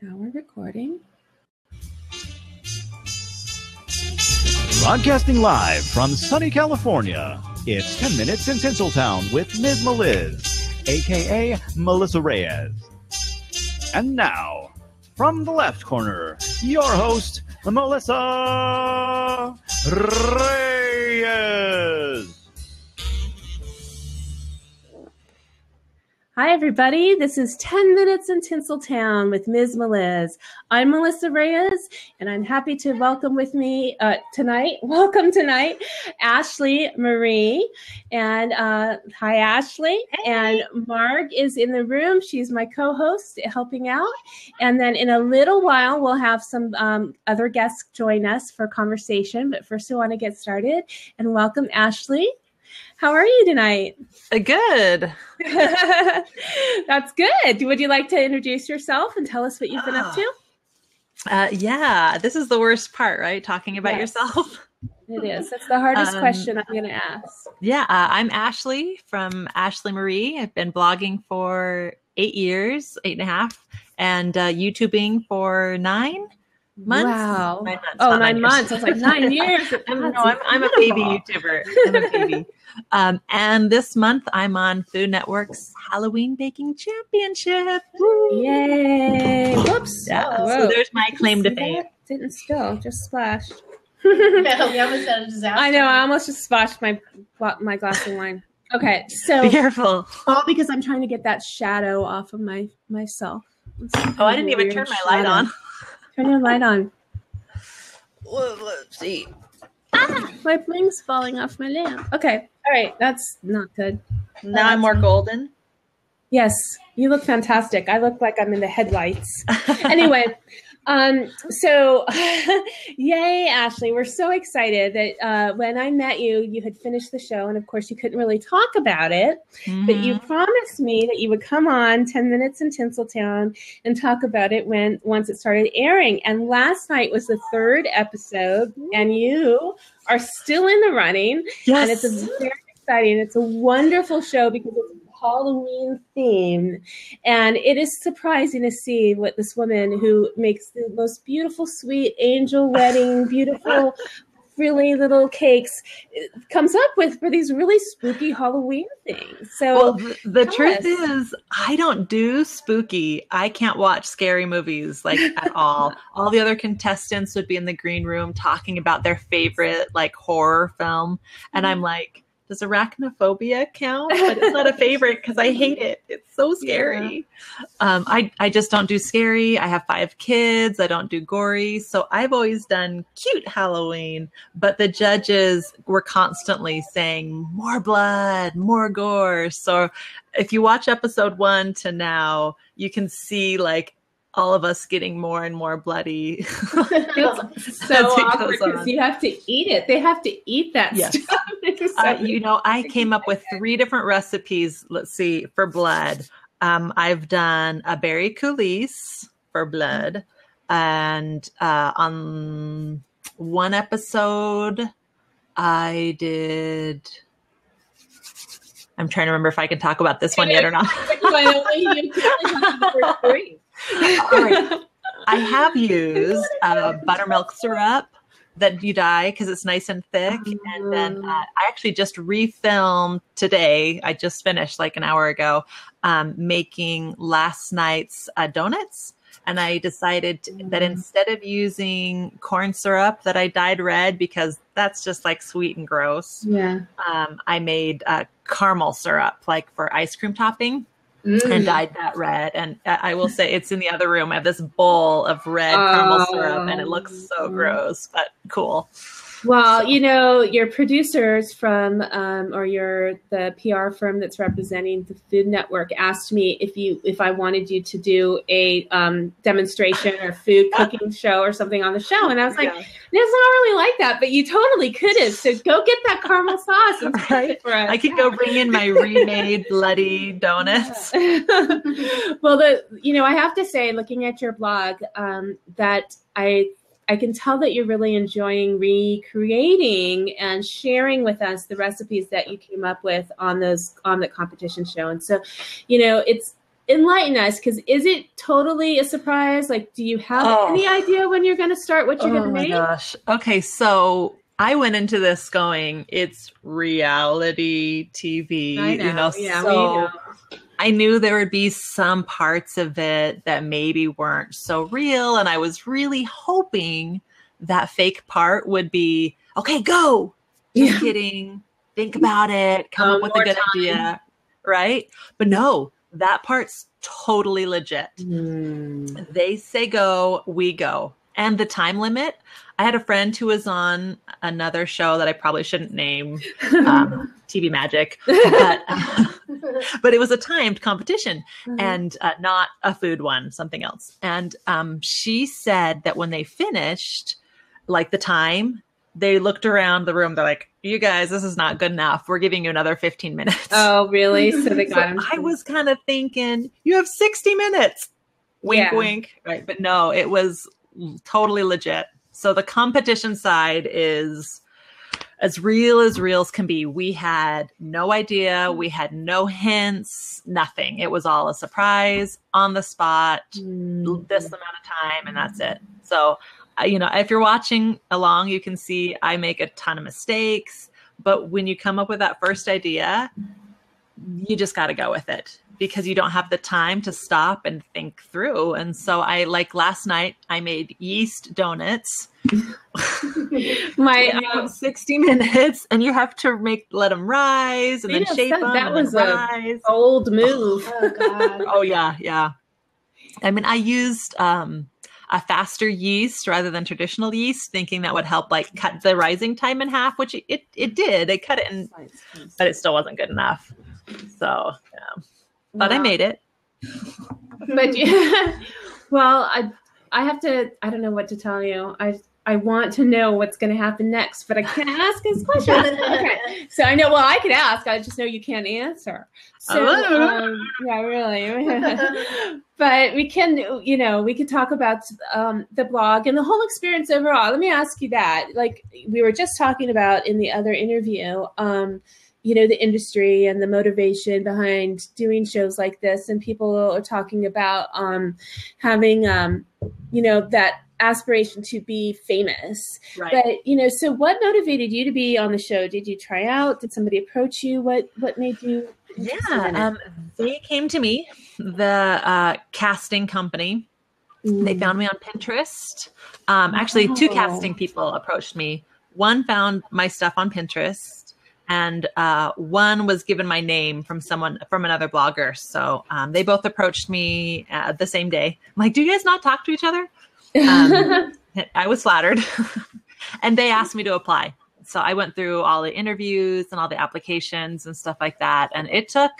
Now we're recording. Broadcasting live from sunny California, it's 10 Minutes in Tinseltown with Ms. Meliz, a.k.a. Melissa Reyes. And now, from the left corner, your host, Melissa Reyes. Hi, everybody. This is 10 Minutes in Tinseltown with Ms. Meliz. I'm Melissa Reyes, and I'm happy to welcome with me tonight, Ashlee Marie. And hi, Ashlee. Hey. And Marg is in the room. She's my co-host helping out. And then in a little while, we'll have some other guests join us for conversation. But first, I want to get started and welcome Ashlee. How are you tonight? Good. That's good. Would you like to introduce yourself and tell us what you've been up to? Yeah, this is the worst part, right? Talking about yourself. It is. That's the hardest question I'm going to ask. Yeah, I'm Ashlee from Ashlee Marie. I've been blogging for 8 years, 8.5, and YouTubing for 9 months. Wow. 9 months. Oh, 9 months. I was like 9 years. I'm a baby YouTuber. I'm a baby. And this month I'm on Food Network's Halloween Baking Championship. Woo! Yay. Whoops. Yeah. So there's my claim to fame. Didn't spill, just splashed. No, we almost had a disaster. I know. I almost just splashed my glass of wine. Okay. So be careful. All because I'm trying to get that shadow off of myself. Oh, I didn't even turn my light on. Turn your light on. Well, let's see. My bling's falling off my lamp. Okay. All right. That's not good. Now I'm more golden. Yes. You look fantastic. I look like I'm in the headlights. Anyway. So yay, Ashlee. We're so excited that when I met you, you had finished the show. And of course, you couldn't really talk about it. Mm-hmm. But you promised me that you would come on 10 Minutes in Tinseltown and talk about it once it started airing. And last night was the 3rd episode. And you are still in the running. Yes. And it's very exciting. It's a wonderful show because it's Halloween theme, and it is surprising to see what this woman who makes the most beautiful, sweet angel wedding, beautiful, really little cakes comes up with for these really spooky Halloween things. So, well, the truth is, I don't do spooky. I can't watch scary movies like at all. All the other contestants would be in the green room talking about their favorite like horror film, and I'm like, does arachnophobia count? But it's not a favorite because I hate it. It's so scary. Yeah. I just don't do scary. I have 5 kids. I don't do gory. So I've always done cute Halloween. But the judges were constantly saying more blood, more gore. So if you watch episode 1 to now, you can see like all of us getting more and more bloody. It's so awkward because you have to eat it. They have to eat that stuff. I came up with 3 different recipes. Let's see, for blood. I've done a berry coulis for blood. And on one episode, I'm trying to remember if I can talk about this one yet or not. All right. I have used buttermilk syrup that you dye because it's nice and thick. And then I actually just refilmed today. I just finished like an hour ago making last night's donuts. And I decided that instead of using corn syrup that I dyed red because that's just like sweet and gross. Yeah. I made caramel syrup like for ice cream topping. And dyed that red. And I will say it's in the other room. I have this bowl of red caramel syrup and it looks so gross, but cool. Well, you know, your producers from, the PR firm that's representing the Food Network asked me if I wanted you to do a demonstration or food cooking show or something on the show. And I was like, it's not really like that, but you totally could have. So go get that caramel sauce and right. It for us. I could go bring in my remade bloody donuts. Well, I have to say, looking at your blog, that I can tell that you're really enjoying recreating and sharing with us the recipes that you came up with on the competition show. And so, it's enlighten us, because is it totally a surprise? Like, do you have any idea when you're going to start, what you're going to make? Oh my gosh. Okay, so I went into this going, it's reality TV. I know. Yeah, so we know. I knew there would be some parts of it that maybe weren't so real, and I was really hoping that fake part would be, okay, go. Just kidding. Think about it. Come up with a good idea. Right? But no, that part's totally legit. They say go, we go. And the time limit, I had a friend who was on another show that I probably shouldn't name, TV Magic, but it was a timed competition and not a food one, something else. And she said that when they finished, like the time, they looked around the room. They're like, you guys, this is not good enough. We're giving you another 15 minutes. Oh, really? So they got him. I was kind of thinking, you have 60 minutes. Wink, wink. Right. But no, it was totally legit. So the competition side is as real as can be. We had no idea. We had no hints, nothing. It was all a surprise on the spot, this amount of time, and that's it. So, if you're watching along, you can see I make a ton of mistakes, but when you come up with that first idea, you just got to go with it because you don't have the time to stop and think through. And so last night I made yeast donuts. 60 minutes, and you have to let them rise and then shape them. That was a bold move. Oh God. Oh yeah. I mean, I used a faster yeast rather than traditional yeast, thinking that would help cut the rising time in half, which it did. It cut it in, but it still wasn't good enough. So, yeah. But I made it. But well, I have to. I don't know what to tell you. I want to know what's going to happen next, but I can't ask his question. Okay. So I know. Well, I could ask. I just know you can't answer. So yeah, really. But we can, we could talk about the blog and the whole experience overall. Let me ask you that. Like we were just talking about in the other interview, the industry and the motivation behind doing shows like this, and people are talking about having, that aspiration to be famous. Right. But, so what motivated you to be on the show? Did you try out? Did somebody approach you? What made you? They came to me, the casting company. They found me on Pinterest. Actually, two casting people approached me. One found my stuff on Pinterest, and one was given my name from another blogger. So they both approached me the same day. I'm like, do you guys not talk to each other? I was flattered. And they asked me to apply. So I went through all the interviews and all the applications and stuff like that. And it took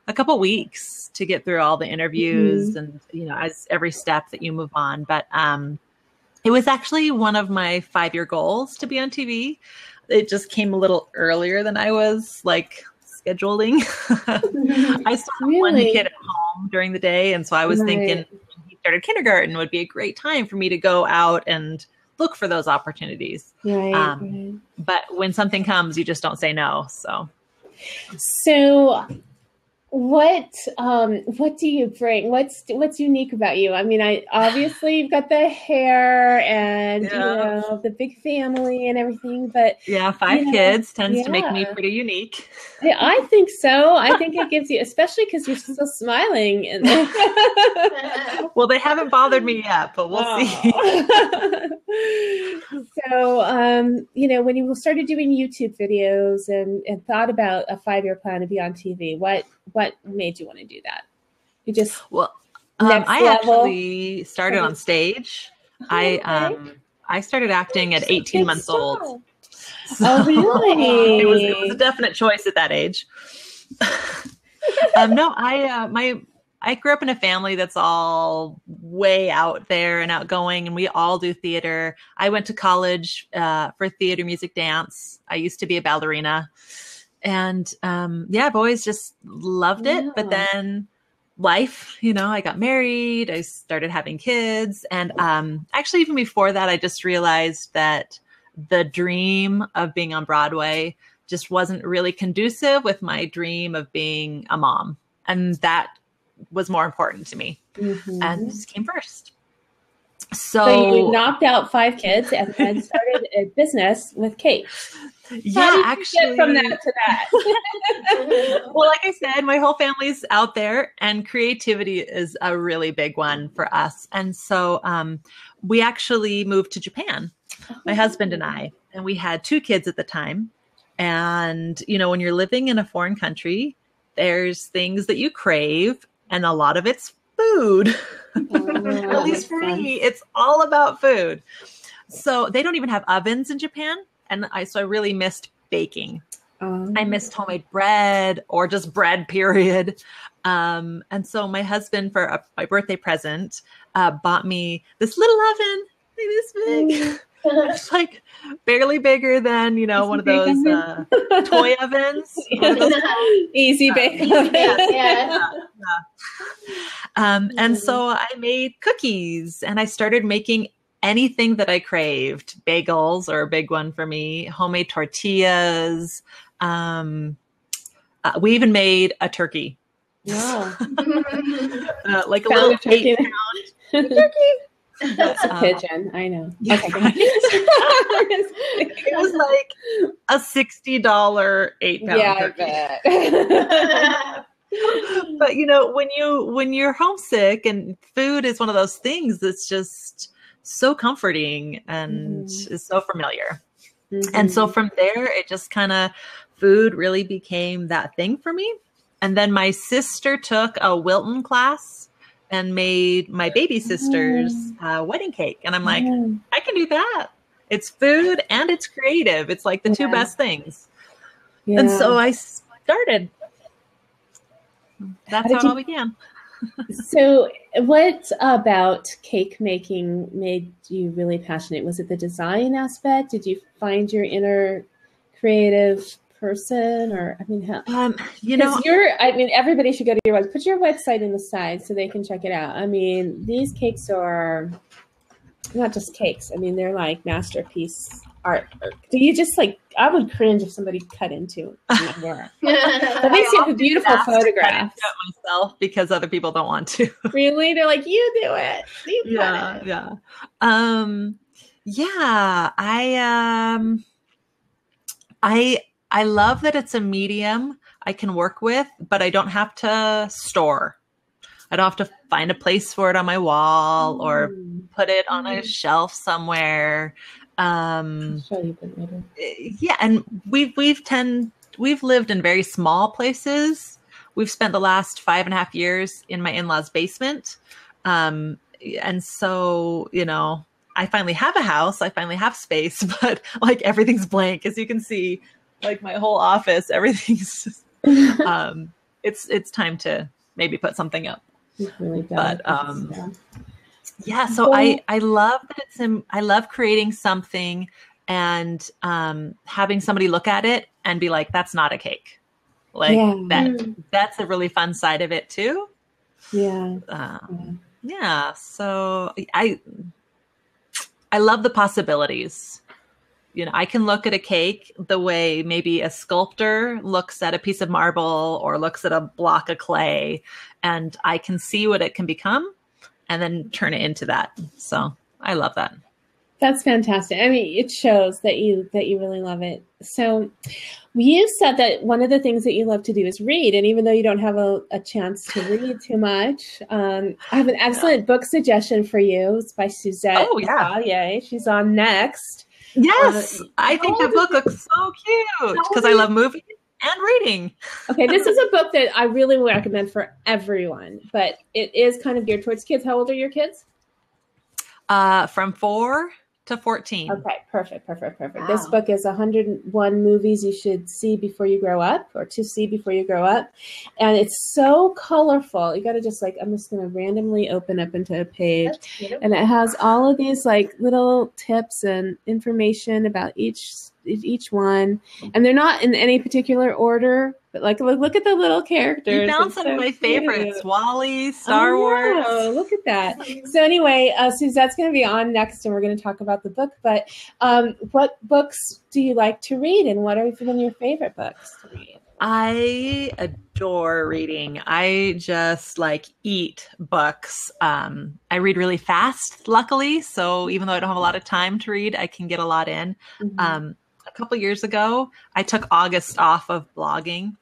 a couple weeks to get through all the interviews and, as every step that you move on. But it was actually one of my 5-year goals to be on TV. It just came a little earlier than I was scheduling. I still have one kid at home during the day. And so I was thinking when he started kindergarten would be a great time for me to go out and look for those opportunities. Right. But when something comes, you just don't say no. So what do you bring? What's unique about you? I mean, obviously you've got the hair and the big family and everything, but 5 kids tends to make me pretty unique. Yeah, I think so. I think it gives you, especially because you're still smiling. Well, they haven't bothered me yet, but we'll see. So, when you started doing YouTube videos and thought about a 5-year plan to be on TV, what made you want to do that? You just I actually started on stage. I started acting at 18 months old. So oh, really? It was a definite choice at that age. I grew up in a family that's all way out there and outgoing, and we all do theater. I went to college for theater, music, dance. I used to be a ballerina. And I've always just loved it. But then life, I got married, I started having kids. And actually, even before that, I just realized that the dream of being on Broadway just wasn't really conducive with my dream of being a mom. And that was more important to me. And this came first. So you knocked out 5 kids and then started a business with cakes. Yeah, actually, get from that to that. Well, like I said, my whole family's out there, and creativity is a really big one for us. And so we actually moved to Japan, my husband and I, and we had 2 kids at the time. And, you know, when you're living in a foreign country, there's things that you crave, and a lot of it's food. At least for me, it's all about food. So they don't even have ovens in Japan. And so I really missed baking. I missed homemade bread, or just bread, period. And so my husband, for my birthday present, bought me this little oven, like this big. It's like barely bigger than, you know, one of those toy ovens. Easy bake oven. Yeah. And so I made cookies, and I started making anything that I craved. Bagels are a big one for me. Homemade tortillas. We even made a turkey. Wow. Like a little 8-pound turkey. That's a pigeon. I know. Yeah, Okay. right? It was like a $60 8-pound turkey. I bet. But you know, when you're homesick, and food is one of those things that's just so comforting and is so familiar. And so from there, it just kind of, food really became that thing for me. And then my sister took a Wilton class and made my baby sister's wedding cake. And I'm like, I can do that. It's food and it's creative. It's like the 2 best things. Yeah. And so I started. That's how it all began. So what about cake making made you really passionate? Was it the design aspect? Did you find your inner creative person? Or, I mean, how, you know, everybody should go to your website. Put your website in the side so they can check it out. I mean, these cakes are not just cakes. I mean, they're like masterpiece art. Do you just like, I would cringe if somebody cut into my work. But they seem a beautiful photograph. Myself, because other people don't want to. Really? They're like, you do it. You cut it. Yeah. I love that it's a medium I can work with, but I don't have to store. I don't have to find a place for it on my wall or put it on a shelf somewhere. I'll show you a bit later. Yeah, and we've lived in very small places. We've spent the last 5.5 years in my in-laws' basement. And so, you know, I finally have a house, I finally have space, but like everything's blank. As you can see, like my whole office, everything's just, it's time to maybe put something up. Really but yeah, so I love that I love creating something and having somebody look at it and be like, that's not a cake. Like that's a really fun side of it too. Yeah. So I love the possibilities. You know, I can look at a cake the way maybe a sculptor looks at a piece of marble or looks at a block of clay, and I can see what it can become and then turn it into that. So I love that. That's fantastic. I mean, it shows that you really love it. So you said that one of the things that you love to do is read. And even though you don't have a chance to read too much, I have an excellent book suggestion for you. It's by Suzette. Oh, yeah. Yay. She's on next. Yes. I think that book looks so cute because I love movies and reading. Okay. This is a book that I really would recommend for everyone, but it is kind of geared towards kids. How old are your kids? From 4 to 14. Okay, perfect. Wow. This book is 101 movies you should see before you grow up, or to see before you grow up. And it's so colorful. You got to just like, I'm just going to randomly open up into a page. And it has all of these like little tips and information about each one. And they're not in any particular order, but like, look at the little characters. You found some of my favorites, Wall-E, Star Wars. Oh, look at that. So anyway, Suzette's going to be on next, and we're going to talk about the book. But what books do you like to read, and what are some of your favorite books to read? I adore reading. I just like eat books. I read really fast, luckily. So even though I don't have a lot of time to read, I can get a lot in. A couple years ago, I took August off of blogging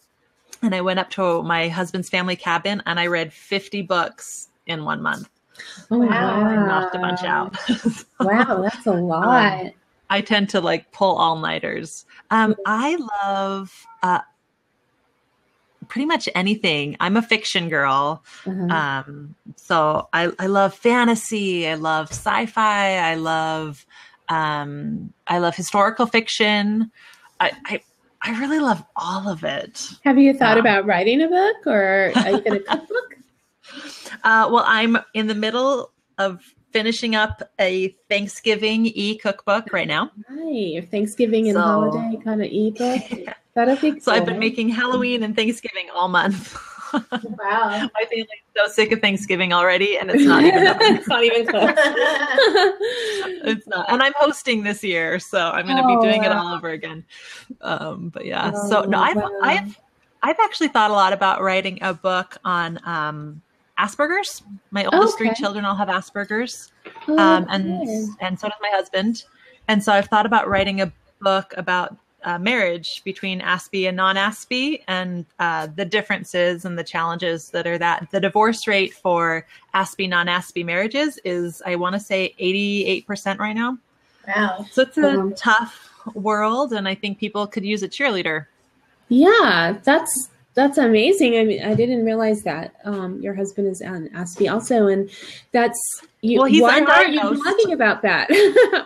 and I went up to my husband's family cabin and I read 50 books in 1 month. Oh, Wow. I knocked a bunch out. Wow, that's a lot. I tend to like pull all-nighters. I love pretty much anything. I'm a fiction girl. So I love fantasy. I love sci-fi. I love historical fiction. I really love all of it. Have you thought about writing a book, or are you going to cookbook? Well, I'm in the middle of finishing up a Thanksgiving e-cookbook right now. Right, Thanksgiving and holiday kind of ebook. That'll be cool. So I've been making Halloween and Thanksgiving all month. Wow. My family's so sick of Thanksgiving already, and it's not even done. It's not even close. It's not. And I'm hosting this year, so I'm going to be doing it all over again. But yeah, I've actually thought a lot about writing a book on Asperger's. My oldest 3 children all have Asperger's, and so does my husband. And so I've thought about writing a book about marriage between Aspie and non-Aspie, and the differences and the challenges that are that. The divorce rate for Aspie, non-Aspie marriages is, I want to say, 88% right now. Wow. So it's a tough world, and I think people could use a cheerleader. Yeah, that's amazing. I mean, I didn't realize that your husband is on Aspie also, and that's you. Well, he's why aren't you undiagnosed. blogging about that?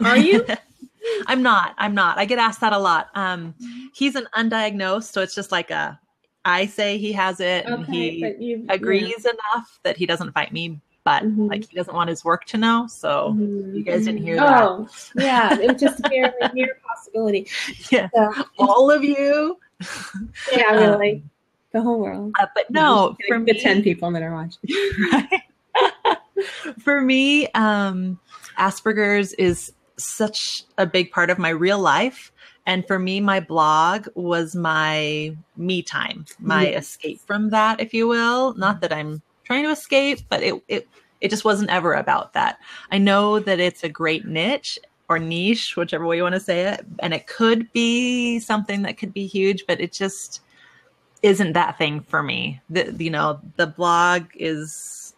Are you? I'm not. I get asked that a lot. He's an undiagnosed, so it's just like I say he has it, and he agrees enough that he doesn't fight me, but like he doesn't want his work to know. So you guys didn't hear that. Oh, yeah, it was just a mere possibility. Yeah, So, all of you. Yeah, really, the whole world. But no, for the me, 10 people that are watching. Right? For me, Asperger's is such a big part of my real life. And for me, my blog was my me time, my escape from that, if you will. Not that I'm trying to escape, but it just wasn't ever about that. I know that it's a great niche or niche, whichever way you want to say it. And it could be something that could be huge, but it just isn't that thing for me. The blog is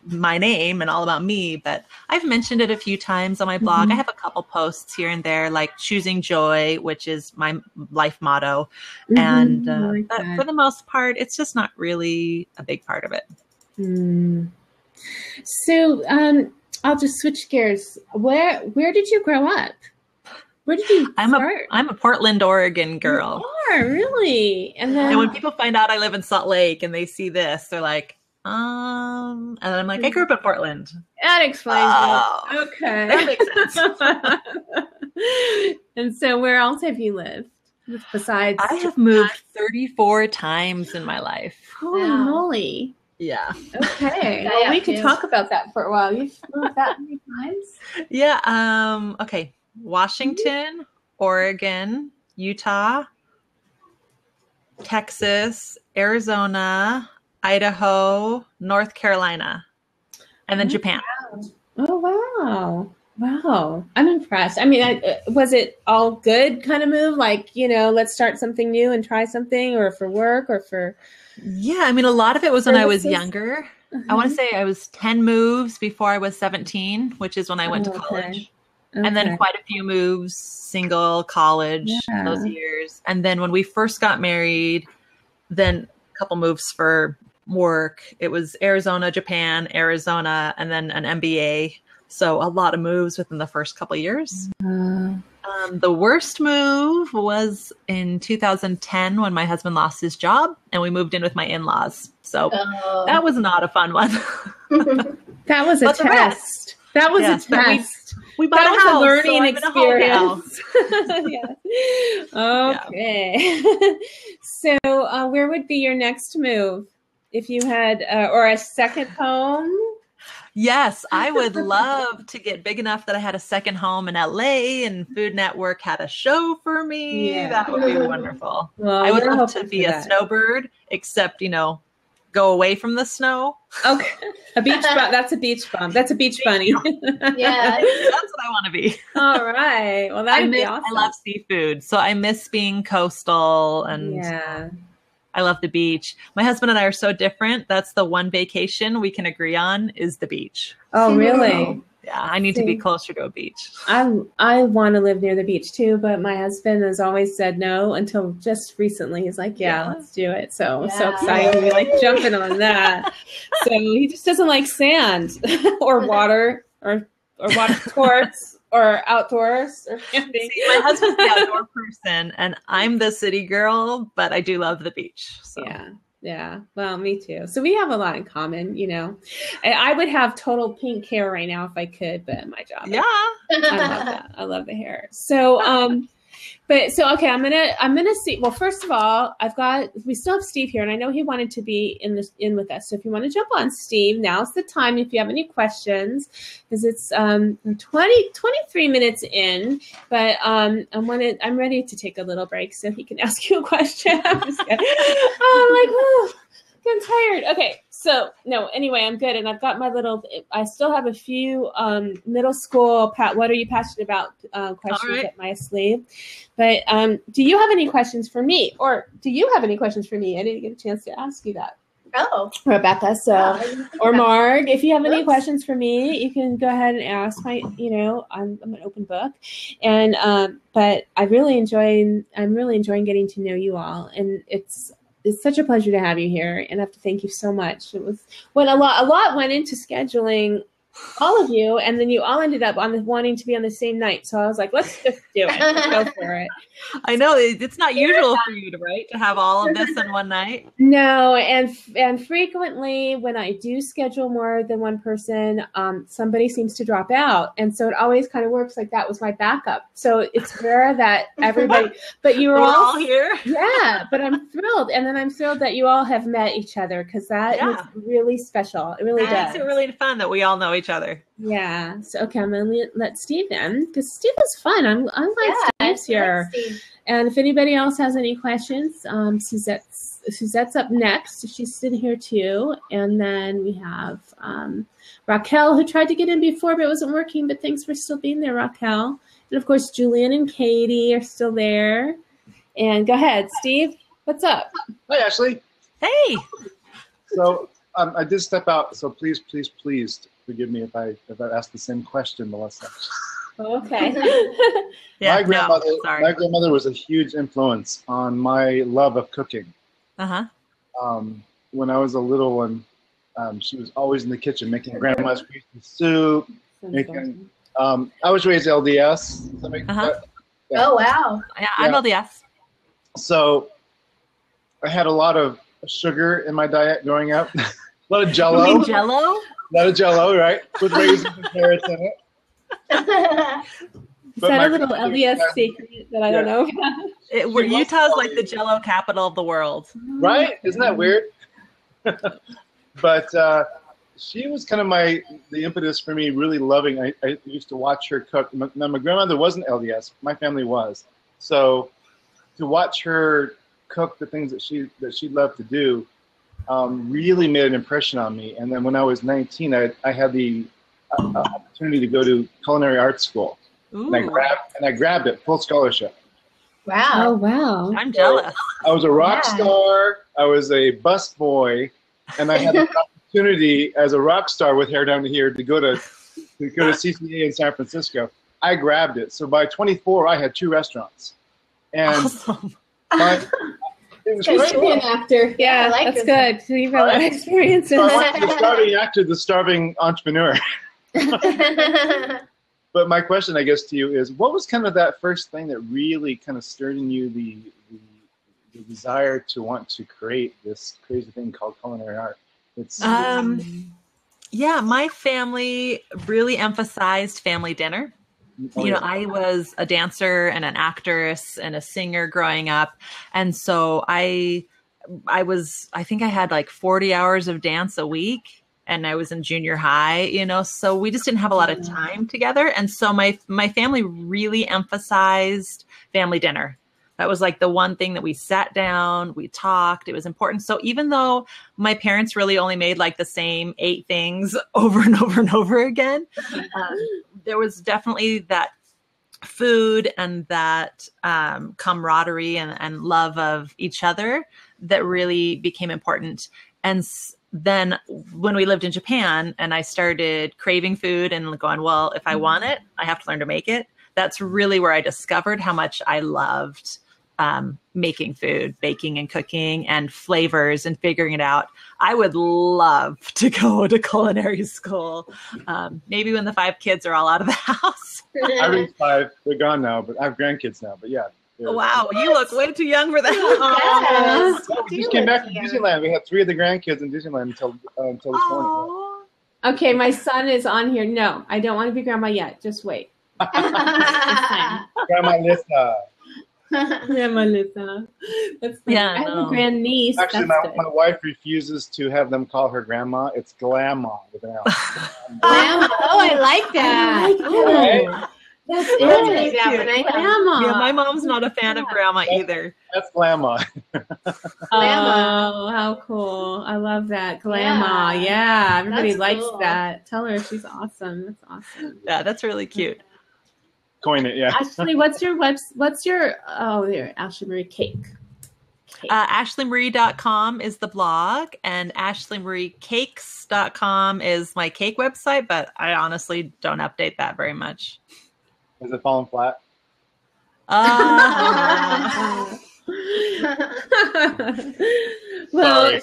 my name and all about me, but I've mentioned it a few times on my blog. I have a couple posts here and there, like choosing joy, which is my life motto. And but for the most part, it's just not really a big part of it. So I'll just switch gears. Where did you grow up? Where did you start? I'm a Portland, Oregon girl. You are, really? And when people find out I live in Salt Lake and they see this, they're like, and I'm like, I grew up in Portland. That explains it. Okay. That makes sense. And so where else have you lived besides? I have moved 34 times in my life. Holy moly. Yeah. Okay. Well, we could talk about that for a while. You've moved that many times? Yeah. Okay. Washington, Oregon, Utah, Texas, Arizona, Idaho, North Carolina, and then Japan. Wow. Wow. I'm impressed. I mean, was it all good kind of move? Like, let's start something new and try something, or for work or for... Yeah. I mean, a lot of it was when I was younger. I want to say I was 10 moves before I was 17, which is when I went to college. Okay. And then quite a few moves, single, college, those years. And then when we first got married, then a couple moves for work. It was Arizona, Japan, Arizona, and then an MBA. So a lot of moves within the first couple of years. The worst move was in 2010 when my husband lost his job and we moved in with my in-laws. So that was not a fun one. That was a test. That was a test. We bought a house, a learning experience. Yeah. Okay. So where would be your next move if you had, or a second home? Yes, I would love to get big enough that I had a second home in LA and Food Network had a show for me. Yeah. That would be wonderful. Well, I would we're love to hoping be for a that. snowbird, except, go away from the snow. Okay. A beach bum. That's a beach bum. That's a beach bunny. Yeah. That's what I want to be. All right. Well, that'd be awesome. I love seafood, so I miss being coastal and Yeah. I love the beach. My husband and I are so different. That's the one vacation we can agree on is the beach. Oh, really? Yeah, I need to be closer to a beach. I want to live near the beach too, but my husband has always said no until just recently. He's like, yeah. Let's do it. So I'm so excited. We're like jumping on that. So he just doesn't like sand or water or water sports or outdoors or camping. See, my husband's the outdoor person and I'm the city girl, but I do love the beach. So. Yeah. Well, me too. So we have a lot in common, I would have total pink hair right now if I could, but my job. Yeah. I love that. I love the hair. So, okay, I'm gonna see. Well, first of all, we still have Steve here, and I know he wanted to be in with us. So if you want to jump on, Steve, now's the time. If you have any questions, because it's 23 minutes in, but I'm ready to take a little break so he can ask you a question. I'm just kidding. I'm like, oh, I'm tired. Okay, so no. Anyway, I'm good, and I've got I still have a few middle school. What are you passionate about? Questions up my sleeve. But do you have any questions for me, or do you have any questions for me? I didn't get a chance to ask you that. Oh, Rebecca. So, or Marg, if you have any questions for me, you can go ahead and ask. I'm an open book, and but I'm really enjoying getting to know you all, and it's such a pleasure to have you here, and I have to thank you so much. It was a lot went into scheduling all of you, and then you all ended up wanting to be on the same night. So I was like, let's just do it. Let's go for it. I know it's not usual for you to have all of this in one night. No, and frequently when I do schedule more than one person, somebody seems to drop out, and so it always kind of works like that was my backup. So it's rare that everybody, but you were all here. Yeah, but I'm thrilled, and then I'm thrilled that you all have met each other because that is really special. It really does. It's really fun that we all know each other. Yeah. So okay, I'm gonna let Steve in because Steve is fun. I'm glad Steve's here. Steve. And if anybody else has any questions, Suzette's up next. She's sitting here too. And then we have Raquel, who tried to get in before but it wasn't working. But thanks for still being there, Raquel. And of course, Julian and Katie are still there. And go ahead, Steve. What's up? Hi, Ashley. Hey. So I did step out. So please forgive me if I ask the same question, Melissa. Okay. My grandmother was a huge influence on my love of cooking. When I was a little one, she was always in the kitchen making grandma's greasy soup. I was raised LDS. Oh wow! Yeah, I'm LDS. So I had a lot of sugar in my diet growing up. A lot of Jello. You mean Jello? A lot of Jello, right? With raisins and carrots in it. Is that a little LDS secret that I don't know about? Utah's like the Jello capital of the world. Right? Isn't that weird? But she was kind of the impetus for me really loving. I used to watch her cook. My grandmother wasn't LDS. My family was. So to watch her cook the things that she loved to do really made an impression on me. And then when I was 19, I had the opportunity to go to culinary arts school. And I grabbed it, full scholarship. Wow. Oh, wow. I'm jealous. I was a rock star. I was a bus boy. And I had the opportunity as a rock star with hair down to here to go to CCA in San Francisco. I grabbed it. So by 24, I had 2 restaurants. And awesome. It was great. To be an actor. Yeah, that's good. So you've got a lot of experience. So I went from the starving actor to the starving entrepreneur. But my question, I guess, to you is, what was kind of that first thing that really kind of stirred in you the desire to want to create this crazy thing called culinary art? Yeah, my family really emphasized family dinner. I was a dancer and an actress and a singer growing up. And so I think I had like 40 hours of dance a week. and I was in junior high, so we just didn't have a lot of time together. And so my family really emphasized family dinner. That was like the one thing that we sat down, we talked, it was important. So even though my parents really only made like the same 8 things over and over and over again, there was definitely that food and that camaraderie and love of each other that really became important. And then when we lived in Japan and I started craving food and going, well, if I want it, I have to learn to make it. That's really where I discovered how much I loved making food, baking and cooking and flavors and figuring it out. I would love to go to culinary school. Maybe when the 5 kids are all out of the house. I raised 5. They're gone now, but I have grandkids now. But yeah. Wow, you look way too young for that. Yes. Yeah, we just came back from Disneyland. We had 3 of the grandkids in Disneyland until this morning. Okay, my son is on here. No, I don't want to be grandma yet. Just wait. Grandma Lisa. Grandma Lisa. That's funny. Yeah, I have no. a grandniece. Actually, That's my wife refuses to have them call her grandma. It's Glamma with an L. Grandma. Oh, I like that. Right? That's Really it. cute. Grandma. Yeah, my mom's not a fan of grandma either. That's Glamma. Oh, how cool. I love that. Grandma. Yeah, everybody That's likes cool. that. Tell her she's awesome. That's awesome. Yeah, that's really cute. Coin it, yeah. Ashley, what's your oh, there, Ashley Marie Cake. AshleyMarie.com is the blog, and AshleyMarieCakes.com is my cake website, but I honestly don't update that very much. Has it fallen flat? Well,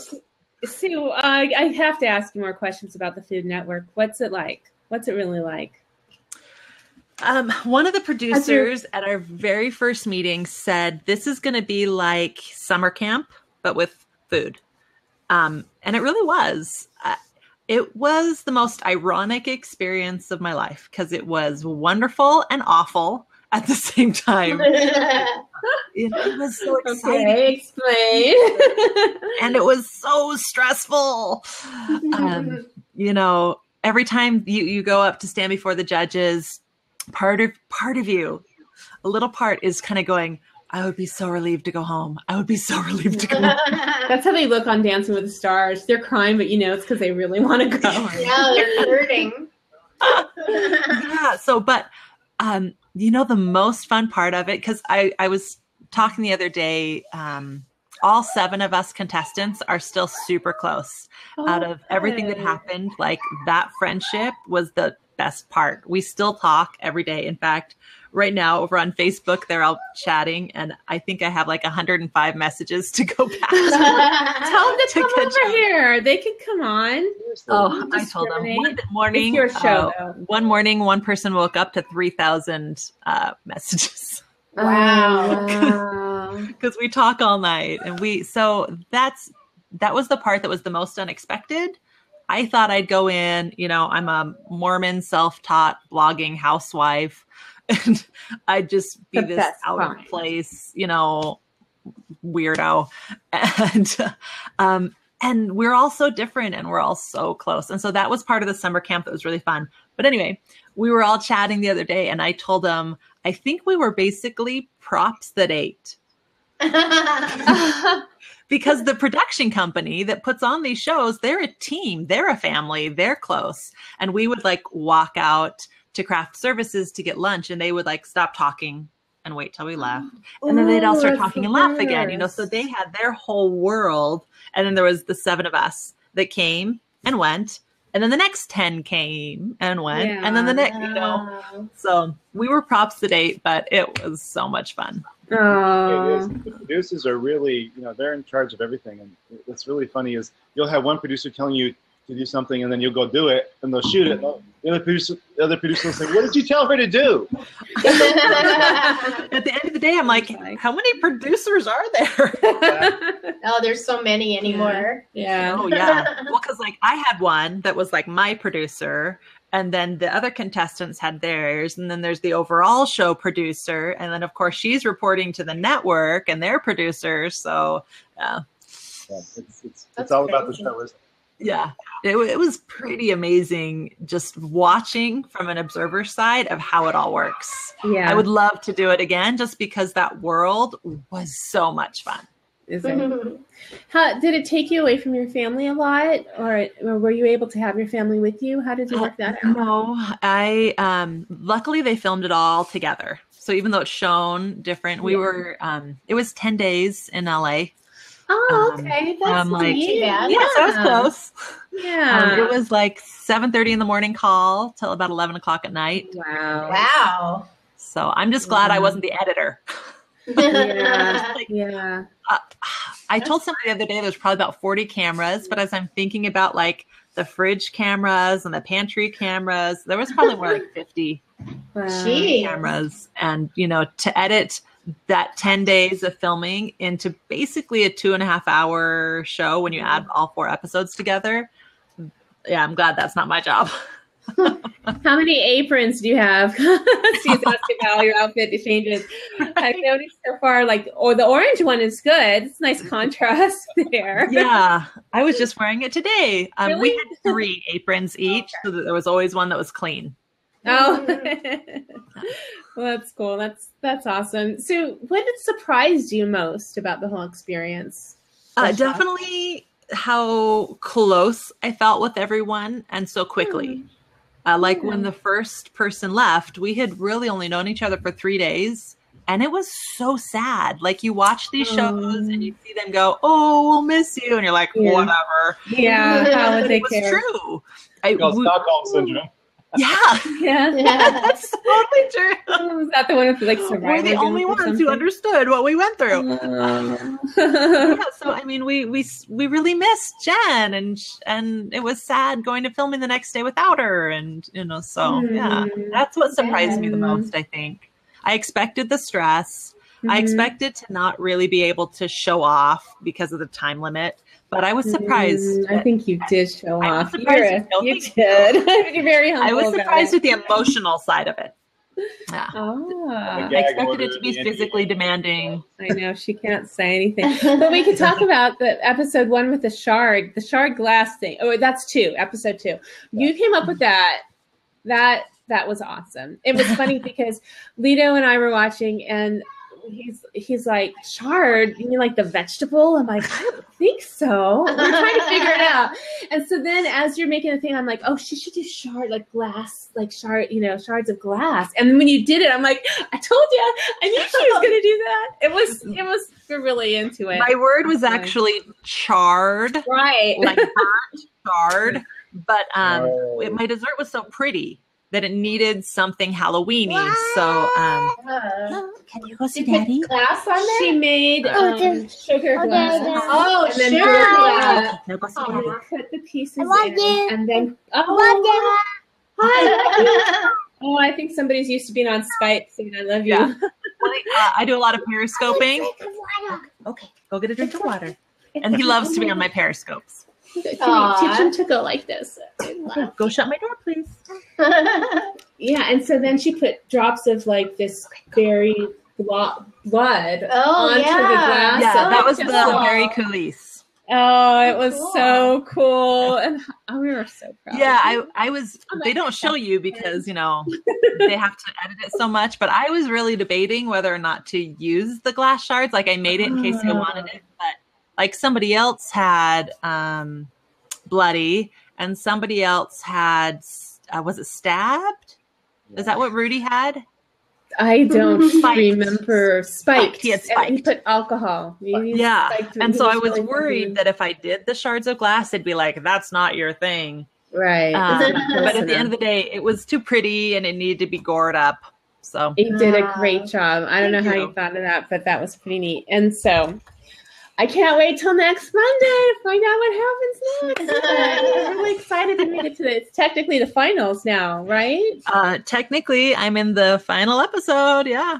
Sue, I have to ask you more questions about the Food Network. What's it like? What's it really like? One of the producers at our very first meeting said, this is going to be like summer camp, but with food. And it really was. It was the most ironic experience of my life because it was wonderful and awful at the same time. It was so exciting. Okay, explain. And it was so stressful. Every time you go up to stand before the judges, part of you, a little part is kind of going, I would be so relieved to go home. I would be so relieved to go home. That's how they look on Dancing with the Stars. They're crying, but it's because they really want to go. Yeah, they're hurting. Yeah. So, but, the most fun part of it, because I was talking the other day, all 7 of us contestants are still super close. Out of everything that happened, like that friendship was the best part. We still talk every day. In fact, right now over on Facebook, they're all chatting, and I think I have like 105 messages to go back. Tell them to come over here. They can come on. Oh, I told them one morning. It's your show, though. One morning, one person woke up to 3,000 messages. Wow. Because we talk all night, and that was the part that was the most unexpected. I thought I'd go in, I'm a Mormon self-taught blogging housewife, and I'd just be this out of place, weirdo. And we're all so different and we're all so close. And so that was part of the summer camp that was really fun. But anyway, we were all chatting the other day, and I told them, I think we were basically props that ate. Because the production company that puts on these shows, they're a team, they're a family, they're close. And we would walk out to craft services to get lunch, and they would stop talking and wait till we left. And then they'd all start talking and laugh again, so they had their whole world. And then there was the 7 of us that came and went. And then the next 10 came and went. Yeah. And then the next, so we were props to date, but it was so much fun. The producers are really, they're in charge of everything. And what's really funny is you'll have one producer telling you to do something, and then you'll go do it, and they'll shoot it. The other producer will say, what did you tell her to do? At the end of the day, I'm like, how many producers are there? Oh, there's so many anymore. Yeah. Oh, yeah. Well, because I had one that was my producer, and then the other contestants had theirs, and then there's the overall show producer, and then of course she's reporting to the network and their producers. So, yeah. It's all about the show, isn't it? Yeah, it was pretty amazing just watching from an observer side of how it all works. Yeah. I would love to do it again just because that world was so much fun. Is it? How did it take you away from your family a lot, or were you able to have your family with you? How did you work that out? No, I luckily they filmed it all together. So even though it's shown different, we were it was 10 days in LA. Oh, okay. That's neat. Yeah, so I was close. Yeah. It was like 7:30 in the morning call till about 11 o'clock at night. Wow. Wow. So I'm just glad I wasn't the editor. Yeah. Yeah. I told somebody the other day there's probably about 40 cameras, but as I'm thinking about like the fridge cameras and the pantry cameras, there was probably more like 50 Wow. Jeez. cameras. And, you know, to edit that 10 days of filming into basically a 2.5 hour show when you add all 4 episodes together. Yeah, I'm glad that's not my job. How many aprons do you have? She's asking about all your outfit changes. I've noticed so far, like, the orange one is good. It's a nice contrast there. Yeah, I was just wearing it today. Really? We had 3 aprons each, so that there was always one that was clean. Oh, well, that's cool. That's awesome. So, what surprised you most about the whole experience? Definitely how close I felt with everyone and so quickly. Like when the first person left, we had really only known each other for 3 days. And it was so sad. Like you watch these shows and you see them go, "Oh, we'll miss you." And you're like, whatever. Yeah. How would they It was care? true. Stockholm syndrome. Yeah. Yeah. That's totally true. Was that the one with like survivor? We're the only ones who understood what we went through. Yeah, so I mean, we really missed Jen, and it was sad going to filming the next day without her, and you know, so yeah, that's what surprised me the most. I think I expected the stress. I expected to not really be able to show off because of the time limit, but I was surprised. I think you did show I was off. surprised You did. You're very humble. I was about surprised it. with the emotional side of it. Yeah. Oh, I expected it to be physically demanding. I know she can't say anything, but we could talk about the episode 1 with the shard glass thing. Oh, that's 2, episode 2. You came up with that. That was awesome. It was funny because Lito and I were watching, and he's like, "Shard? You mean like the vegetable?" I'm like, "I don't think so." We're trying to figure it out. And so then as you're making the thing, I'm like, "Oh, she should do shard, like glass, like shard, shards of glass." And then when you did it, I'm like, "I told you, I knew she was going to do that." It was, we're really into it. My word was actually charred. Right. Like burnt charred. But my dessert was so pretty that it needed something Halloweeny. So Can you go see Did you Daddy? put glass on there? She made sugar glass. Oh, And then sugar pour glass. glass. now go see Oh, Daddy. Put the pieces I love in, you. and then Love oh, I think somebody's used to being on Skype saying "I love you." Yeah. I do a lot of periscoping. Okay. Go get a drink of water. And he loves to be on my periscopes. Teach him to go like this. Okay, go shut my door, please. Yeah, and so then she put drops of like this berry blood Oh, onto yeah. the glass. Yeah, So that was the cool. berry coulisses. Oh, it was Cool. so cool, and we were so proud. Yeah, I was. They don't show you because they have to edit it so much. But I was really debating whether or not to use the glass shards. Like I made it in case I wanted it, but like somebody else had bloody, and somebody else had was it stabbed? Is that what Rudy had? I don't Spiked. remember. Spiked. He had And spiked. he put alcohol. He Yeah, spiked- and he so I was really worried that if I did the shards of glass, they'd be like, "That's not your thing." right. But at the end of the day, it was too pretty and it needed to be gored up. So He did a great job. I don't know Thank how you. you thought of that, but that was pretty neat. And so I can't wait till next Monday to find out what happens next. I'm really excited to make it to it's technically the finals now, right? technically, I'm in the final episode. Yeah,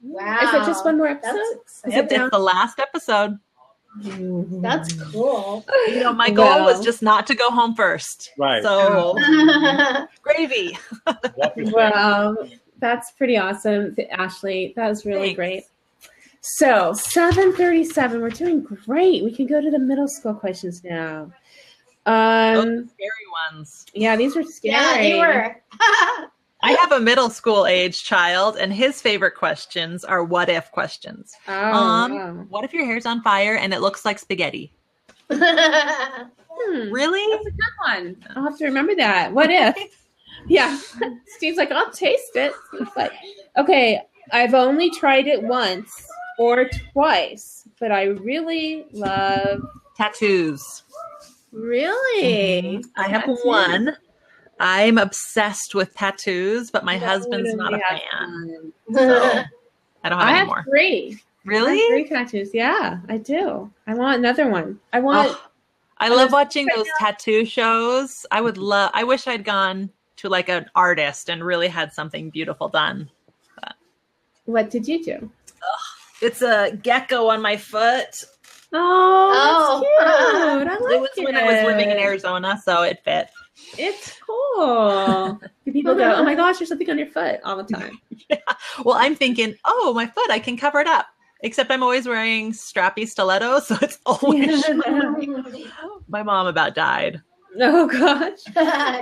Wow. Is it just one more episode? That's Is yep, it down? it's the last episode. That's cool. My goal was Well. just not to go home first. Right. So gravy. Well, that's pretty awesome, Ashley. That was really Thanks. great. So 7:37, we're doing great. We can go to the middle school questions now. Those scary ones. Yeah, these are scary. Yeah, they were. I have a middle school age child, and his favorite questions are what if questions. Oh, wow. What if your hair's on fire and it looks like spaghetti? Really? That's a good one. I'll have to remember that. What if? Yeah. Steve's like, I'll taste it. It's like, okay, I've only tried it once or twice, but I really love tattoos. Really? I have one. I'm obsessed with tattoos, but my husband's not a fan. So I don't have any more. 3. Really? I have 3 tattoos. Yeah, I do. I want another one. I love watching those tattoo shows. I wish I'd gone to like an artist and really had something beautiful done. But what did you do? It's a gecko on my foot. Oh, that's cute. I like it was when I was living in Arizona, so it fit. It's cool. People go, oh my gosh, there's something on your foot all the time. Yeah. Well, I'm thinking, oh, my foot, I can cover it up. Except I'm always wearing strappy stilettos, so it's always My mom about died. Oh gosh.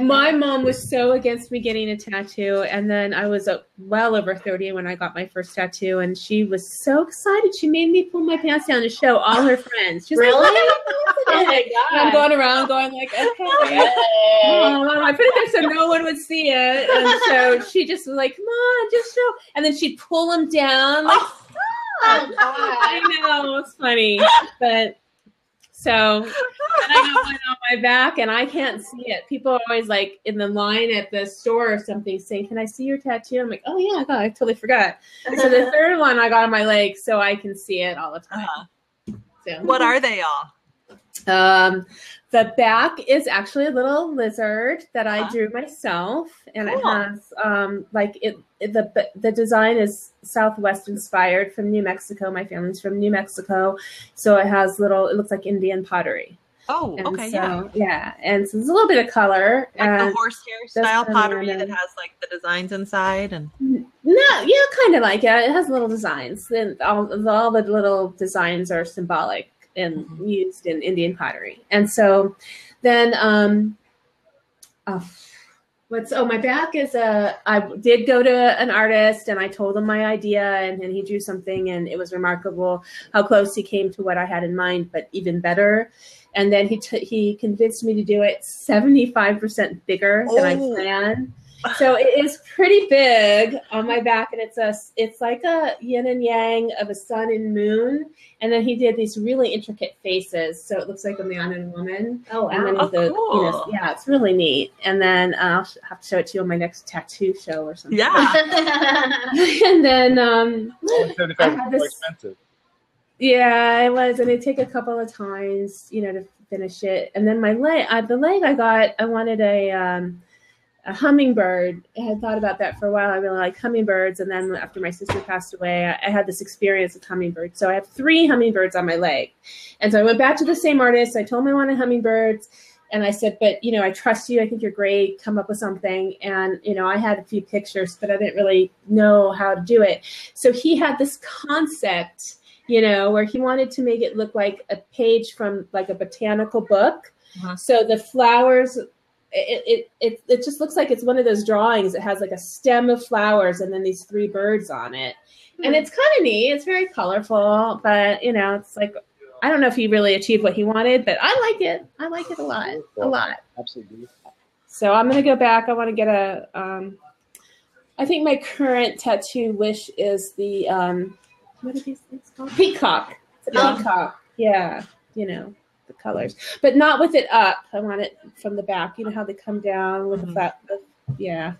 My mom was so against me getting a tattoo, and then I was well over 30 when I got my first tattoo, and she was so excited. She made me pull my pants down to show all her friends. She's Really? like, Oh my God. and I'm going around going like, okay. I put it there so no one would see it. And so she just was like, come on, just show. And then she'd pull them down. Like, I know, it's funny. But so and I got one on my back and I can't see it. People are always like in the line at the store or something saying, can I see your tattoo? I'm like, oh yeah, God, I totally forgot. So the third one I got on my leg so I can see it all the time. So. What are they all? The back is actually a little lizard that I drew myself, and cool. It has the design is Southwest inspired from New Mexico. My family's from New Mexico, so it has it looks like Indian pottery. Oh, and okay, yeah, and so there's a little bit of color, like and the horsehair style pottery that has like the designs inside, and kind of like it has little designs. Then all the little designs are symbolic and used in Indian pottery. And so then my back is I did go to an artist and I told him my idea and he drew something, and it was remarkable how close he came to what I had in mind, but even better. And then he convinced me to do it 75% bigger than I planned. So it is pretty big on my back, and it's like a yin and yang of a sun and moon. And then he did these really intricate faces, so it looks like a man and a woman. Oh, wow. And then cool. It's really neat. And then I'll have to show it to you on my next tattoo show or something. Yeah. And then 75 was more expensive. Yeah, it was, and it'd take a couple of times, to finish it. And then my leg, I wanted a hummingbird. I had thought about that for a while. I really like hummingbirds. And then after my sister passed away, I had this experience with hummingbirds. So I have 3 hummingbirds on my leg. And so I went back to the same artist. I told him I wanted hummingbirds. And I said, but, I trust you. I think you're great. Come up with something. And, I had a few pictures, but I didn't really know how to do it. So he had this concept, where he wanted to make it look like a page from like a botanical book. Uh-huh. So the flowers... It just looks like it's one of those drawings. It has like a stem of flowers and then these 3 birds on it. And it's kind of neat. It's very colorful, but it's like, I don't know if he really achieved what he wanted, but I like it. I like it a lot, a lot. Absolutely. So I'm going to go back. I want to get I think my current tattoo wish is the, what are these things called? Peacock. It's a peacock. Yeah. The colors, but not with it up. I want it from the back. You know how they come down with the flat. Yeah,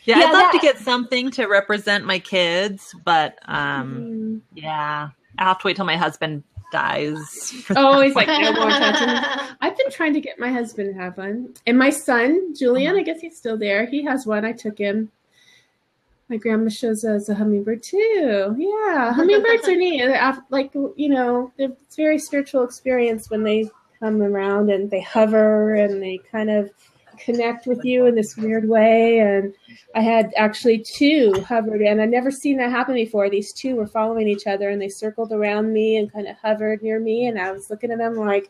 I'd love to get something to represent my kids, but yeah, I'll have to wait till my husband dies. Oh, he's like, no more tattoos. I've been trying to get my husband to have one, and my son Julian. I guess he's still there. He has one. I took him. My grandma shows us a hummingbird too. Yeah, hummingbirds are neat. It's a very spiritual experience when they come around and they hover and they kind of connect with you in this weird way. And I had actually 2 hovered, and I'd never seen that happen before. These 2 were following each other and they circled around me and kind of hovered near me. And I was looking at them like,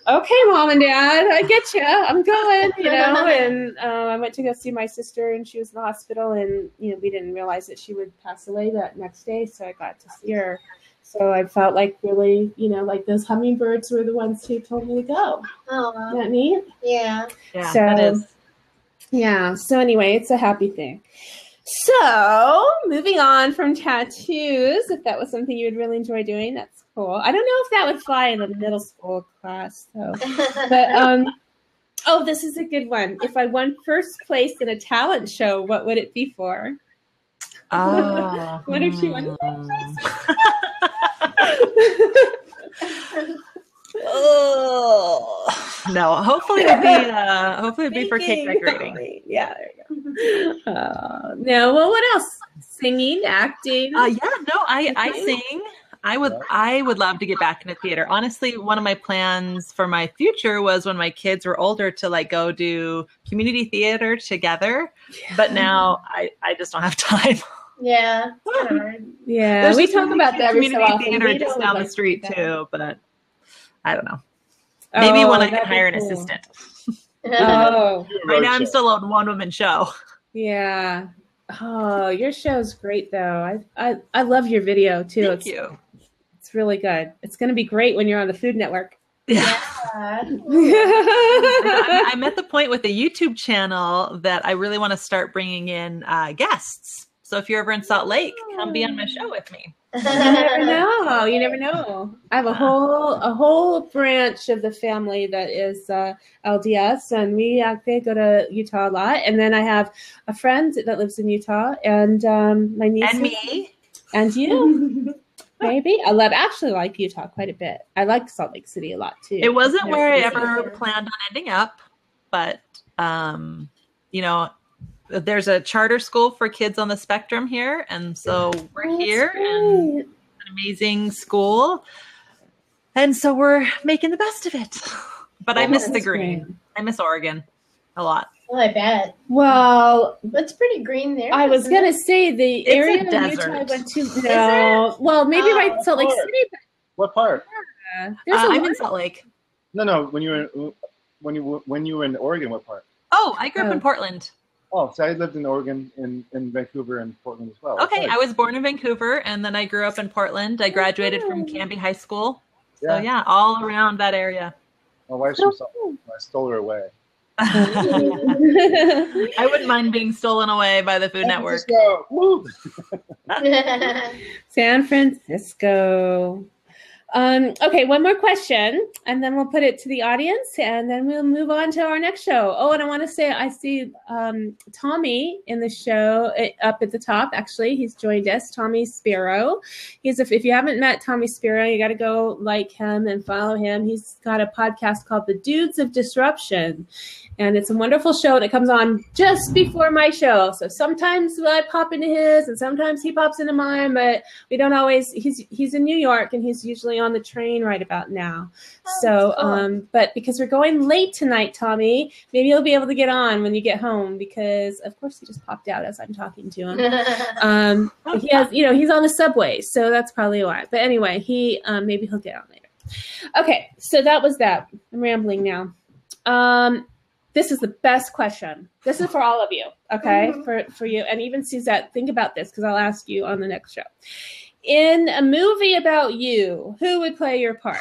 okay, mom and dad, I get you. I'm going, and I went to go see my sister, and she was in the hospital, and, we didn't realize that she would pass away that next day, so I got to see her. So I felt like really, like those hummingbirds were the ones who told me to go. Oh, Isn't that neat? yeah. Yeah, So, that is. Yeah. So anyway, it's a happy thing. So moving on from tattoos, if that was something you would really enjoy doing, that's cool. I don't know if that would fly in a middle school class, though. But oh, this is a good one. If I won first place in a talent show, what would it be for? Oh. What if she won first Oh no! Hopefully it'd be for cake decorating. Yeah, there you go. No, well, what else? Singing, acting. I sing. I would love to get back into theater. Honestly, one of my plans for my future was when my kids were older to like go do community theater together. Yeah. But now I just don't have time. Yeah. Yeah. There's we talk about that every so often. Theater just down the street too, but I don't know. Maybe when I can hire an assistant. Oh. Right now I'm still on one woman show. Yeah. Oh, your show's great though. I love your video too. Thank you. It's really good. It's going to be great when you're on the Food Network. Yeah. I'm at the point with the YouTube channel that I really want to start bringing in guests. So if you're ever in Salt Lake, come be on my show with me. You never know. You never know. I have a whole branch of the family that is LDS, and we actually go to Utah a lot. And then I have a friend that lives in Utah, and my niece and me and you. Maybe I actually like Utah quite a bit. I like Salt Lake City a lot too. It wasn't where I ever planned on ending up, but there's a charter school for kids on the spectrum here, and so we're here, and an amazing school, and so we're making the best of it. But I miss the green. Great. I miss Oregon a lot. Well, I bet. Well, it's pretty green there. I was gonna say the area of Utah I went to. No, well, maybe right Salt Lake City. But what part? I'm in Salt Lake. No. When you were in Oregon, what part? Oh, I grew up in Portland. Oh, so I lived in Oregon, in Vancouver, and Portland as well. Okay, I was born in Vancouver, and then I grew up in Portland. I graduated from Canby High School. So yeah, all around that area. My wife's from Salt Lake. I stole her away. I wouldn't mind being stolen away by the Food Network. San Francisco. Okay, one more question, and then we'll put it to the audience, and then we'll move on to our next show. Oh, and I want to say I see Tommy in the show up at the top. Actually, he's joined us. Tommy Spiro. If you haven't met Tommy Spiro, you got to go like him and follow him. He's got a podcast called The Dudes of Disruption, and it's a wonderful show that comes on just before my show. So sometimes I pop into his, and sometimes he pops into mine, but we don't always. He's in New York, and he's usually on the train right about now. But because we're going late tonight, Tommy, maybe you'll be able to get on when you get home, because of course he just popped out as I'm talking to him. He has, he's on the subway, so that's probably why. But anyway, maybe he'll get on later. Okay, so that was that. I'm rambling now. This is the best question. This is for all of you, okay? For you, and even Suzette, think about this, because I'll ask you on the next show. In a movie about you, who would play your part?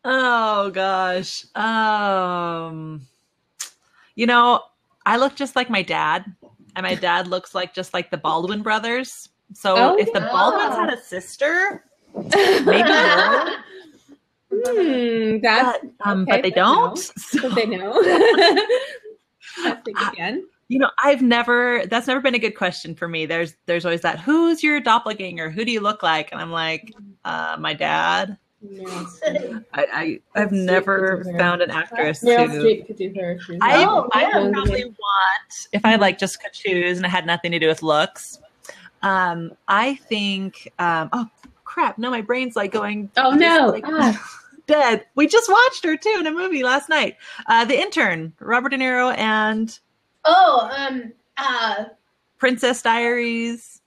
Oh gosh. I look just like my dad, and my dad looks just like the Baldwin brothers. So if the Baldwins had a sister, maybe her. But they don't. So they know. Let's think again. That's never been a good question for me. There's always that, who's your doppelganger? Who do you look like? And I'm like, my dad. Yes. I've never found an actress Meryl Streep could do her. I would probably want, if I just could choose and it had nothing to do with looks. I think, oh crap, no, my brain's going. Oh no. Dead. We just watched her too in a movie last night. The Intern, Robert De Niro and Princess Diaries.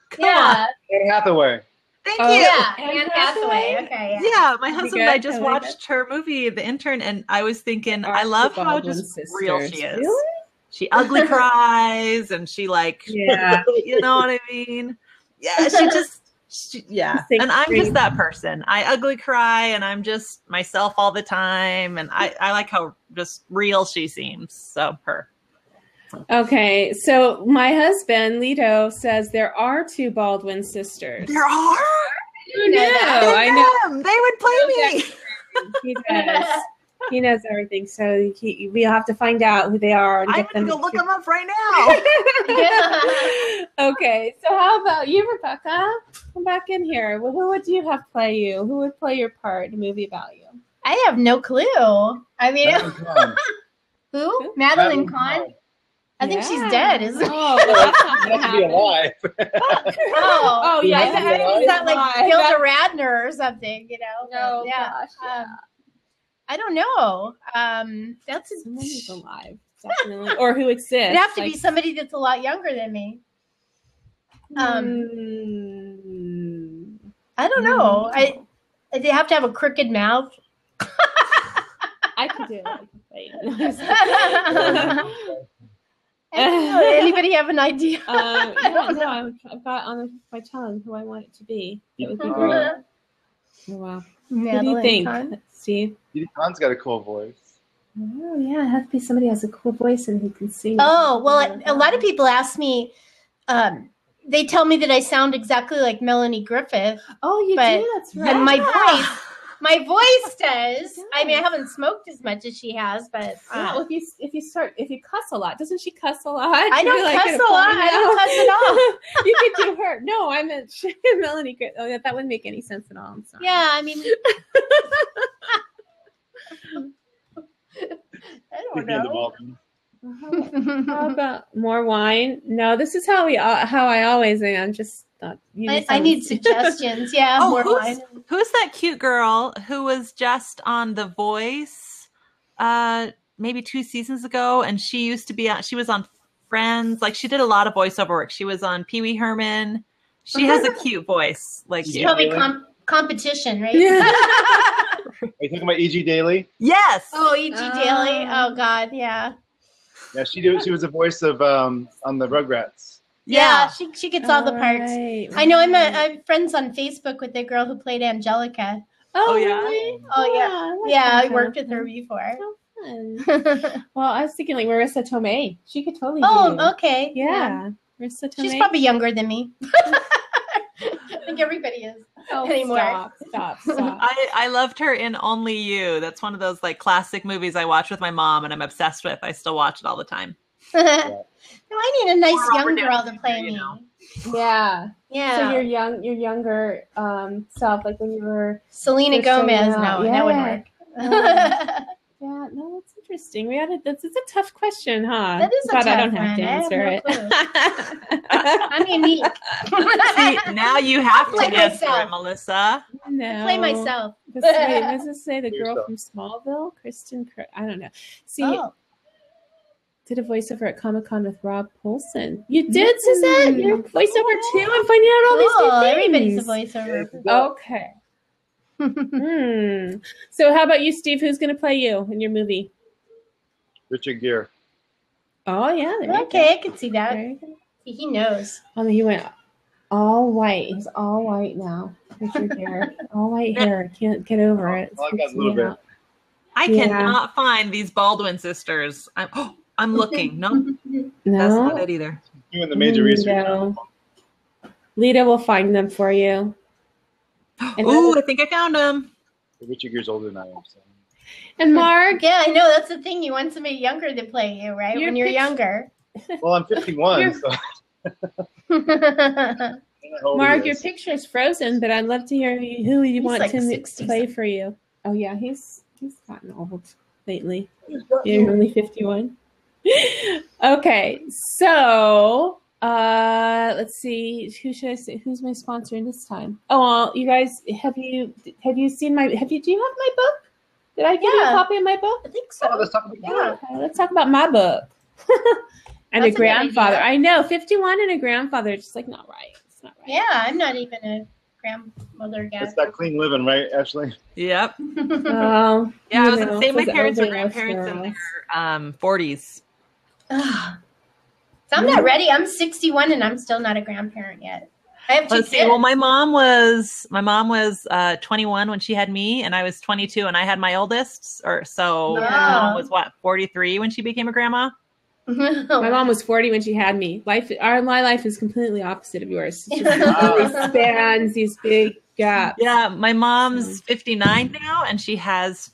Come on. Anne Hathaway. Thank Oh, you. Yeah, Anne Anne Hathaway? Hathaway. Okay, Yeah, my husband good? and I just I like watched her movie, The Intern, and I was thinking, Are I love the how Baldwin just real she sisters. is. Really? She ugly cries, and she like, Yeah. you know what I mean? Yeah, yeah. Think And I'm green. just that person. I ugly cry, and I'm just myself all the time, and I like how just real she seems. So her. Okay, so my husband, Lito, says there are 2 Baldwin sisters. There are? You know that. I know. Them. They would play me. He does. He knows everything, so we'll have to find out who they are and I'm get going them. to go look them up right now. Yeah. Okay, so how about you, Rebecca? Come back in here. Well, who would you have play you? Who would play your part in a movie about you? I have no clue. I mean, Madeline Kahn. who? Madeline Kahn? I think she's dead, isn't she? Oh, well, that's not She gonna has to be happen. alive. Oh, yeah. I Yeah. thought is that like Alive. Hilda Radner or something, you know? No, yeah. gosh, yeah. I don't know. That's Someone who's alive, definitely, or who exists. it'd have to like, be somebody that's a lot younger than me. I don't know. They have to have a crooked mouth. I could do it. I could play it. Anybody have an idea? Yeah, no, I've got on my tongue who I want it to be. That would be great. Oh, wow. What do you think, Steve? Edie Khan's got a cool voice. Oh, yeah, it has to be somebody who has a cool voice and who can sing. Oh, well, a lot of people ask me, they tell me that I sound exactly like Melanie Griffith. Oh, you but- do? That's right. And my voice does. I mean, I haven't smoked as much as she has, but Yeah, well, if you cuss a lot, doesn't she cuss a lot? I don't You're like cuss at a lot. point I don't now. cuss at all. You could do her. No, I meant Melanie. Oh, that wouldn't make any sense at all. I'm sorry. Yeah, I mean, I don't Speaking of the know. Baldwins. How about more wine? No, this is how I always am. Just not. I need suggestions. Yeah, Oh, more who's- wine. Who's that cute girl who was just on The Voice maybe 2 seasons ago? And she used to be she was on Friends. Like, she did a lot of voiceover work. She was on Pee Wee Herman. She has a cute voice. Like, She's you. probably competition, right? Yeah. Are you talking about E.G. Daily? Yes. Oh, E.G. Daily. Oh, God, yeah. Yeah, she was the voice of on the Rugrats. Yeah, she gets all the parts. Right, I know. right. I'm friends on Facebook with the girl who played Angelica. Oh, yeah? really? Oh, yeah. I like Yeah, I that. worked with her before. So fun. Well, I was thinking like Marissa Tomei. She could totally do. Oh, okay. Yeah. Marissa Tomei. She's probably younger than me. I think everybody is. anymore. Stop. I loved her in Only You. That's one of those like classic movies I watch with my mom and I'm obsessed with. I still watch it all the time. No, I need a nice Or young Robert girl to Downey play Jr., you me. know. Yeah. Yeah. So your younger self, like when you were Selena Just so you Gomez. know. No, that wouldn't work. Yeah, no, that's interesting. It's a tough question, huh? That is a But I tough don't have to one. I have answer no it. I'm unique. See, now you have to Play answer it, myself. Melissa. No. Play myself. Wait, does it say the girl Yourself. from Smallville? I don't know. See, Oh. did a voiceover at Comic-Con with Rob Paulson. You did, Suzette? You're a voiceover too? I'm finding out all these Cool. new things. Everybody's a voiceover. Okay. So how about you, Steve? Who's going to play you in your movie? Richard Gere. Oh, yeah. There you Okay, I can see that. There you go. He knows. Oh, he went all white. He's all white now. Richard Gere. All white hair. Can't get over it. I like that a little bit. I Yeah. cannot find these Baldwin sisters. I'm looking. No, that's No. not it either. Doing the major research. No. Lita will find them for you. And Ooh, I think I found them. Richard Gere's older than I am. So. And Mark, Yeah, I know. That's the thing. You want somebody younger to play you, right? Your When you're pic- younger. Well, I'm 51, You're- so I He's don't know how old Mark, he your is. picture is frozen, but I'd love to hear who you want like to 60 play something. for you. Oh yeah, he's gotten old lately. You're only 51. Okay, so let's see. Who should I say? Who's my sponsor this time? Oh, well, you guys, have you seen my? Do you have my book? Did I give you a Yeah. copy of my book? I think so. Oh, let's talk about Yeah. Okay, let's talk about my book. And That's a a good grandfather. idea. I know, 51 and a grandfather. It's just like not right. It's not right. Yeah, I'm not even a grandmother gag. That's that clean living, right, Ashlee? Yep. Oh, Yeah, I was you going to know, say my those parents are elderly grandparents in girls. their 40s. So I'm not ready. I'm 61 and I'm still not a grandparent yet. I have 2 Let's see. kids. Well, my mom was 21 when she had me, and I was 22 and I had my oldest. So my mom was 43 when she became a grandma. My mom was 40 when she had me. My life is completely opposite of yours. It just really spans these big gaps. Yeah, my mom's 59 now, and she has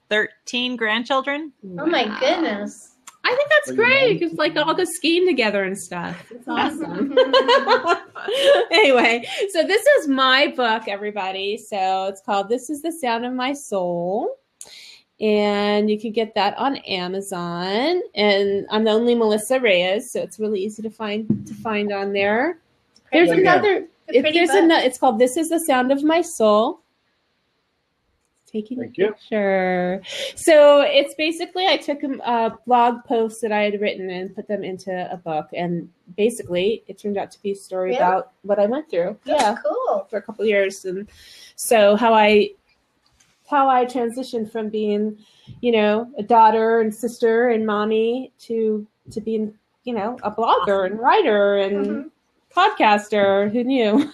13 grandchildren. Oh my goodness. I think that's great. You could all go skiing together and stuff. It's awesome. Anyway, so this is my book, everybody. So it's called This is the Sound of My Soul. And you can get that on Amazon. And I'm the only Melissa Reyes, so it's really easy to find on there. There's another. It's called This is the Sound of My Soul. Taking a picture. So it's basically I took blog posts that I had written and put them into a book, and basically it turned out to be a story about what I went through. That's cool. For a couple of years, and so how I transitioned from being, a daughter and sister and mommy to being, a blogger and writer and podcaster. Who knew?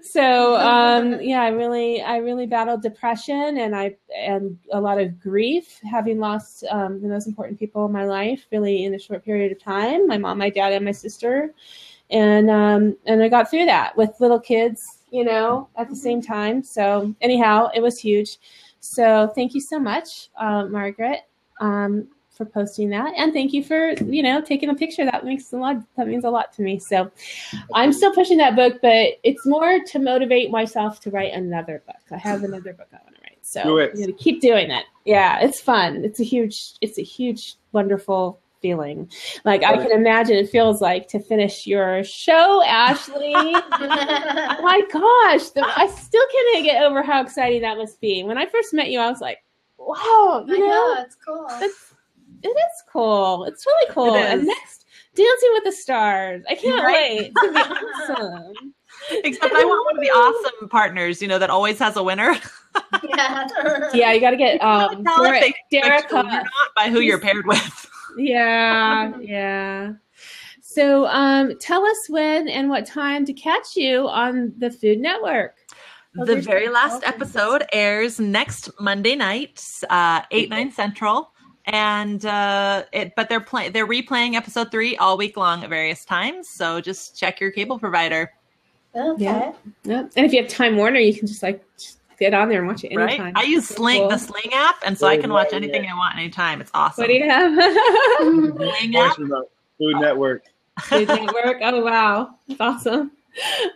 So, I really battled depression and a lot of grief, having lost the most important people in my life, really in a short period of time. My mom, my dad, and my sister, and I got through that with little kids, at the same time. So anyhow, it was huge. So thank you so much, Margaret, for posting that. And thank you for, taking a picture. That means a lot to me. So I'm still pushing that book, but it's more to motivate myself to write another book. I have another book I want to write. So I'm going to keep doing it. Yeah, it's fun. It's a huge, wonderful feeling. Like I can imagine it feels like to finish your show, Ashlee. Oh my gosh. I still can't get over how exciting that must be. When I first met you, I was like, wow, I know, it's cool. It is cool. It's really cool. And next, Dancing with the Stars. I can't wait. It's going to be awesome. Except I want one of the awesome partners, that always has a winner. Yeah, you got to get Derek Huff. Not by who you're paired with. Yeah. So tell us when and what time to catch you on the Food Network. The very last episode airs next Monday night, 8/9 Central. And but they're replaying episode 3 all week long at various times. So just check your cable provider. Okay. Yeah. And if you have Time Warner, you can just get on there and watch it anytime. Right? I use the Sling app, and so I can watch anything I want anytime. It's awesome. What do you have? Sling app? Food Network. Food Network. Oh wow, that's awesome.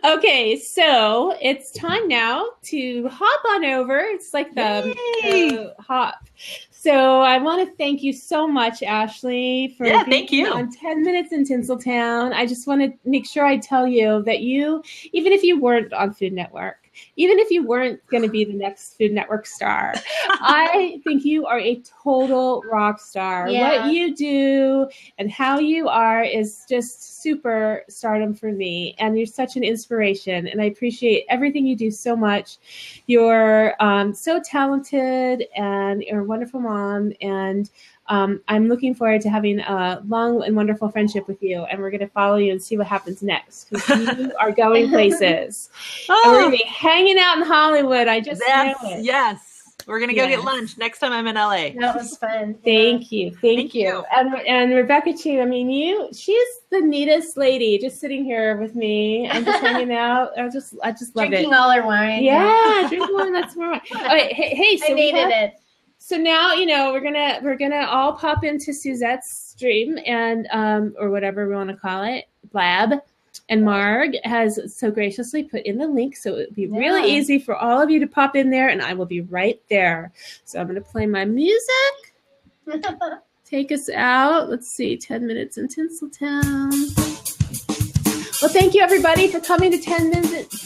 Okay, so it's time now to hop on over. It's like the hop. So I want to thank you so much, Ashlee, for being on 10 Minutes in Tinseltown. I just want to make sure I tell you that you, even if you weren't on Food Network, even if you weren't going to be the next Food Network star, I think you are a total rock star. Yeah. What you do and how you are is just super stardom for me. And you're such an inspiration. And I appreciate everything you do so much. You're so talented and you're a wonderful mom. And I'm looking forward to having a long and wonderful friendship with you. And we're going to follow you and see what happens next. Because you are going places. And we're going to be hanging out in Hollywood. I just know it. Yes. We're going to go get lunch next time I'm in LA. That was fun. Thank you. Thank you. And Rebecca too. I mean, she's the neatest lady just sitting here with me and just hanging out. I just love Drinking all her wine. Yeah, drinking wine. That's more wine. All right. Hey, so I needed it. So now, we're gonna all pop into Suzette's stream and or whatever we want to call it, Blab. And Marg has so graciously put in the link, so it would be really easy for all of you to pop in there, and I will be right there. So I'm gonna play my music. Take us out. Let's see, 10 Minutes in Tinseltown. Well, thank you everybody for coming to 10 Minutes.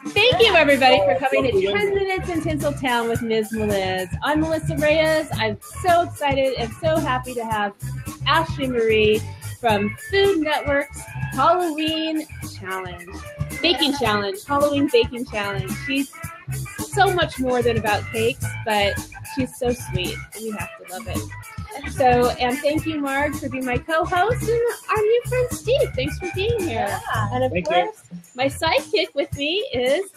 Thank you, everybody, for coming to 10 Minutes in Tinseltown with Ms. Meliz. I'm Melissa Reyes. I'm so excited and so happy to have Ashlee Marie from Food Network's Halloween Challenge. Baking Challenge. Halloween Baking Challenge. She's so much more than about cakes, but she's so sweet. We have to love it. So, and thank you, Marg, for being my co-host, and our new friend, Steve. Thanks for being here. Yeah. And of Thank course, my sidekick with me is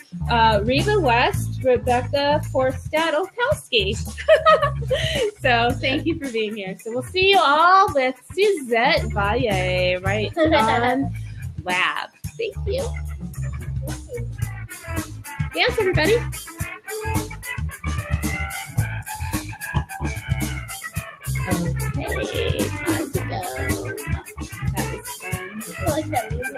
Reba West, Rebecca Forstad-Olkowski. So, thank you for being here. So, we'll see you all with Suzette Valle right on Lab. Thank you. Dance, everybody. Okay, time to go. That was fun. I like that music.